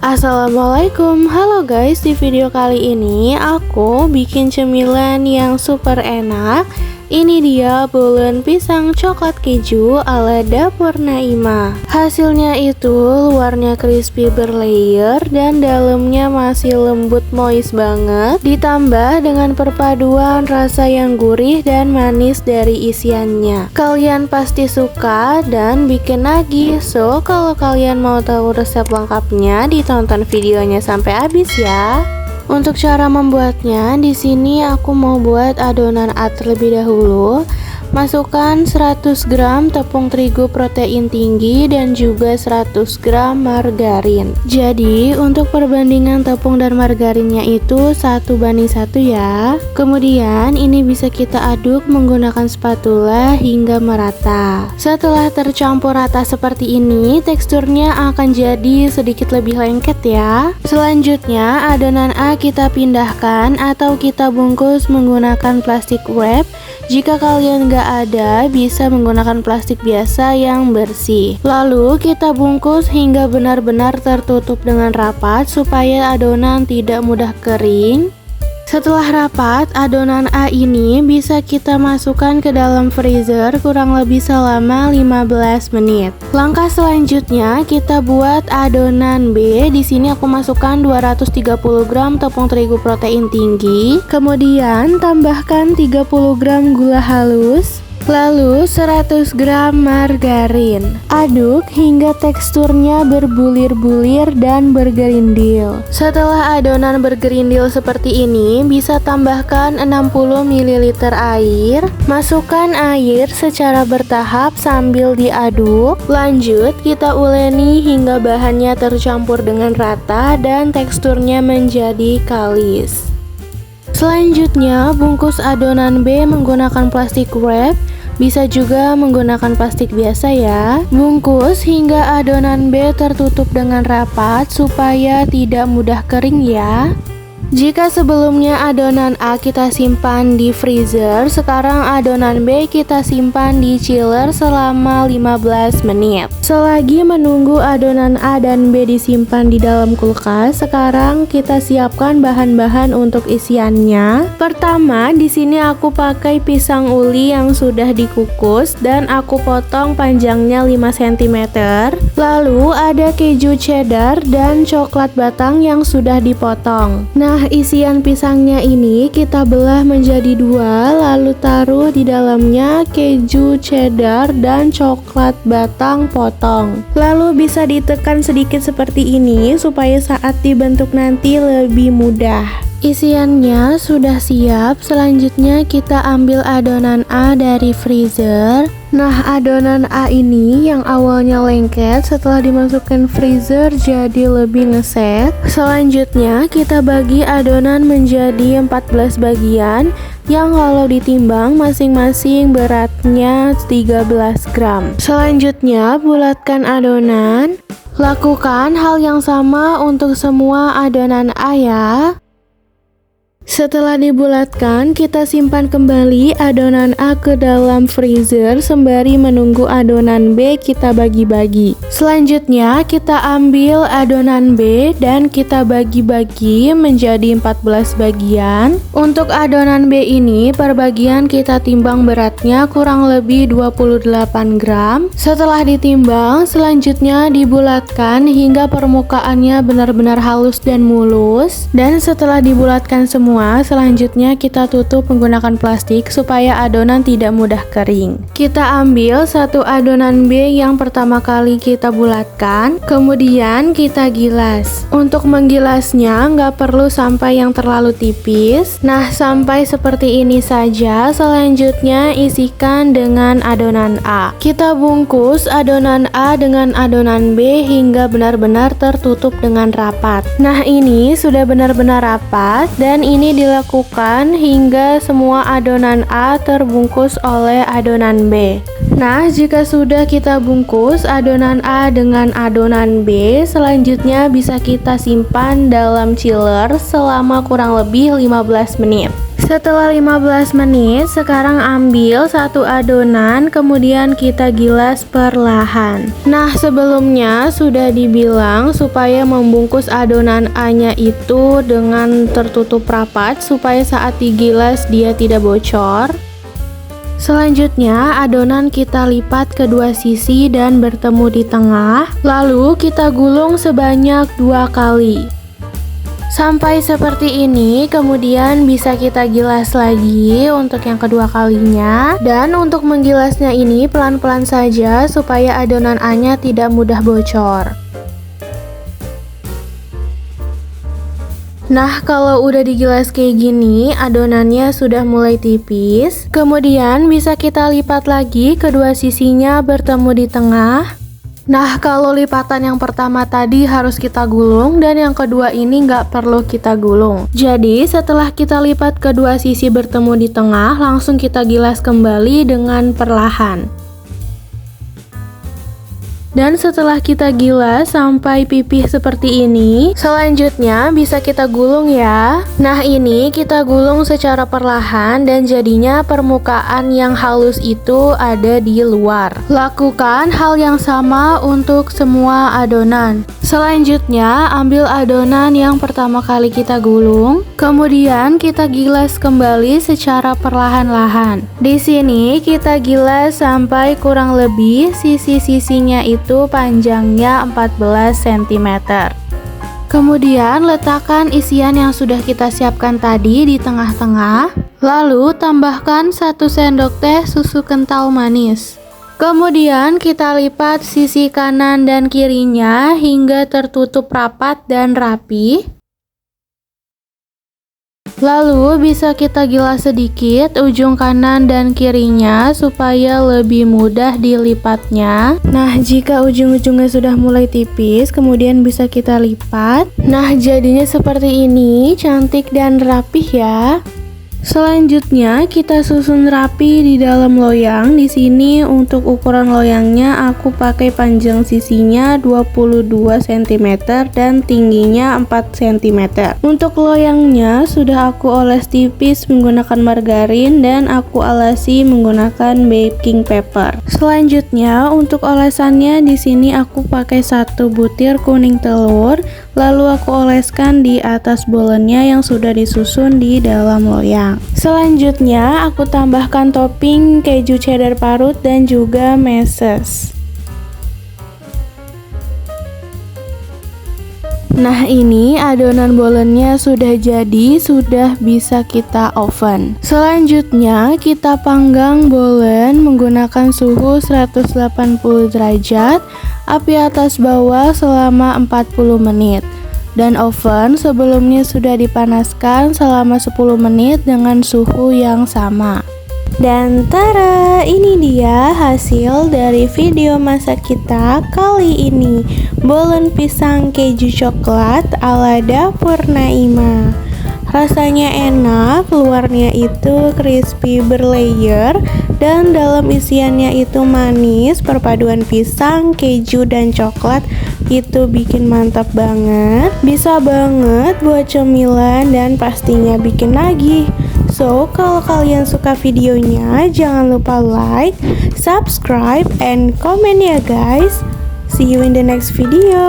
Assalamualaikum, halo guys. Di video kali ini aku bikin cemilan yang super enak. Ini dia bulen pisang coklat keju ala Dapur Naimah. Hasilnya itu luarnya crispy berlayer dan dalamnya masih lembut moist banget. Ditambah dengan perpaduan rasa yang gurih dan manis dari isiannya. Kalian pasti suka dan bikin lagi. So, kalau kalian mau tahu resep lengkapnya, ditonton videonya sampai habis ya. Untuk cara membuatnya, di sini aku mau buat adonan terlebih dahulu. Masukkan 100 gram tepung terigu protein tinggi dan juga 100 gram margarin. Jadi untuk perbandingan tepung dan margarinnya itu 1:1 ya. Kemudian ini bisa kita aduk menggunakan spatula hingga merata. Setelah tercampur rata seperti ini, teksturnya akan jadi sedikit lebih lengket ya. Selanjutnya adonan kita pindahkan atau kita bungkus menggunakan plastik wrap. Jika kalian nggak ada, bisa menggunakan plastik biasa yang bersih. Lalu kita bungkus hingga benar-benar tertutup dengan rapat supaya adonan tidak mudah kering. Setelah rapat, adonan ini bisa kita masukkan ke dalam freezer kurang lebih selama 15 menit. Langkah selanjutnya kita buat adonan B. Di sini aku masukkan 230 gram tepung terigu protein tinggi, kemudian tambahkan 30 gram gula halus, lalu 100 gram margarin. Aduk hingga teksturnya berbulir-bulir dan bergerindil. Setelah adonan bergerindil seperti ini, bisa tambahkan 60 ml air. Masukkan air secara bertahap sambil diaduk. Lanjut, kita uleni hingga bahannya tercampur dengan rata dan teksturnya menjadi kalis. Selanjutnya, bungkus adonan B menggunakan plastik wrap. Bisa juga menggunakan plastik biasa ya. Bungkus hingga adonan B tertutup dengan rapat supaya tidak mudah kering ya. Jika sebelumnya adonan A kita simpan di freezer, sekarang adonan B kita simpan di chiller selama 15 menit. Selagi menunggu adonan A dan B disimpan di dalam kulkas, sekarang kita siapkan bahan-bahan untuk isiannya. Pertama, di sini aku pakai pisang uli yang sudah dikukus dan aku potong panjangnya 5 cm. Lalu ada keju cheddar dan coklat batang yang sudah dipotong. Nah, isian pisangnya ini kita belah menjadi dua, lalu taruh di dalamnya keju cheddar dan coklat batang potong. Lalu bisa ditekan sedikit seperti ini supaya saat dibentuk nanti lebih mudah. Isiannya sudah siap. Selanjutnya kita ambil adonan A dari freezer. Nah, adonan A ini yang awalnya lengket setelah dimasukkan freezer jadi lebih ngeset. Selanjutnya kita bagi adonan menjadi 14 bagian yang kalau ditimbang masing-masing beratnya 13 gram. Selanjutnya bulatkan adonan. Lakukan hal yang sama untuk semua adonan A ya. Setelah dibulatkan, kita simpan kembali adonan A ke dalam freezer sembari menunggu adonan B kita bagi-bagi. Selanjutnya, kita ambil adonan B dan kita bagi-bagi menjadi 14 bagian. Untuk adonan B ini, per bagian kita timbang beratnya kurang lebih 28 gram. Setelah ditimbang, selanjutnya dibulatkan hingga permukaannya benar-benar halus dan mulus. Dan setelah dibulatkan semua, selanjutnya kita tutup menggunakan plastik supaya adonan tidak mudah kering. Kita ambil satu adonan B yang pertama kali kita bulatkan, kemudian kita gilas. Untuk menggilasnya nggak perlu sampai yang terlalu tipis. Nah, sampai seperti ini saja. Selanjutnya isikan dengan adonan A. Kita bungkus adonan A dengan adonan B hingga benar-benar tertutup dengan rapat. Nah, ini sudah benar-benar rapat dan ini dilakukan hingga semua adonan A terbungkus oleh adonan B. Nah, jika sudah kita bungkus adonan A dengan adonan B, selanjutnya bisa kita simpan dalam chiller selama kurang lebih 15 menit. Setelah 15 menit, sekarang ambil satu adonan, kemudian kita gilas perlahan. Nah, sebelumnya sudah dibilang supaya membungkus adonan A-nya itu dengan tertutup rapat supaya saat digilas dia tidak bocor. Selanjutnya, adonan kita lipat kedua sisi dan bertemu di tengah, lalu kita gulung sebanyak 2 kali. Sampai seperti ini, kemudian bisa kita gilas lagi untuk yang kedua kalinya. Dan untuk menggilasnya ini pelan-pelan saja supaya adonan A-nya tidak mudah bocor. Nah, kalau udah digilas kayak gini, adonannya sudah mulai tipis. Kemudian bisa kita lipat lagi kedua sisinya bertemu di tengah. Nah, kalau lipatan yang pertama tadi harus kita gulung dan yang kedua ini nggak perlu kita gulung. Jadi, setelah kita lipat kedua sisi bertemu di tengah, langsung kita gilas kembali dengan perlahan. Dan setelah kita gilas sampai pipih seperti ini, selanjutnya bisa kita gulung ya. Nah, ini kita gulung secara perlahan dan jadinya permukaan yang halus itu ada di luar. Lakukan hal yang sama untuk semua adonan. Selanjutnya, ambil adonan yang pertama kali kita gulung, kemudian kita gilas kembali secara perlahan-lahan. Di sini kita gilas sampai kurang lebih sisi-sisinya itu panjangnya 14 cm. Kemudian letakkan isian yang sudah kita siapkan tadi di tengah-tengah, lalu tambahkan 1 sendok teh susu kental manis. Kemudian kita lipat sisi kanan dan kirinya hingga tertutup rapat dan rapi. Lalu bisa kita gilas sedikit ujung kanan dan kirinya supaya lebih mudah dilipatnya. Nah, jika ujung-ujungnya sudah mulai tipis, kemudian bisa kita lipat. Nah, jadinya seperti ini, cantik dan rapih ya. Selanjutnya kita susun rapi di dalam loyang. Di sini untuk ukuran loyangnya aku pakai panjang sisinya 22 cm dan tingginya 4 cm. Untuk loyangnya sudah aku oles tipis menggunakan margarin dan aku alasi menggunakan baking paper. Selanjutnya untuk olesannya di sini aku pakai 1 butir kuning telur, lalu aku oleskan di atas bolennya yang sudah disusun di dalam loyang. Selanjutnya aku tambahkan topping keju cheddar parut dan juga meses. Nah, ini adonan bolennya sudah jadi, sudah bisa kita oven. Selanjutnya kita panggang bolen menggunakan suhu 180 derajat, api atas bawah selama 40 menit. Dan oven sebelumnya sudah dipanaskan selama 10 menit dengan suhu yang sama. Dan tara, ini dia hasil dari video masak kita kali ini. Bolen pisang keju coklat ala dapur Naima. Rasanya enak, luarnya itu crispy berlayer dan dalam isiannya itu manis. Perpaduan pisang, keju, dan coklat itu bikin mantap banget. Bisa banget buat cemilan dan pastinya bikin nagih. So, kalau kalian suka videonya, jangan lupa like, subscribe, and comment ya guys. See you in the next video.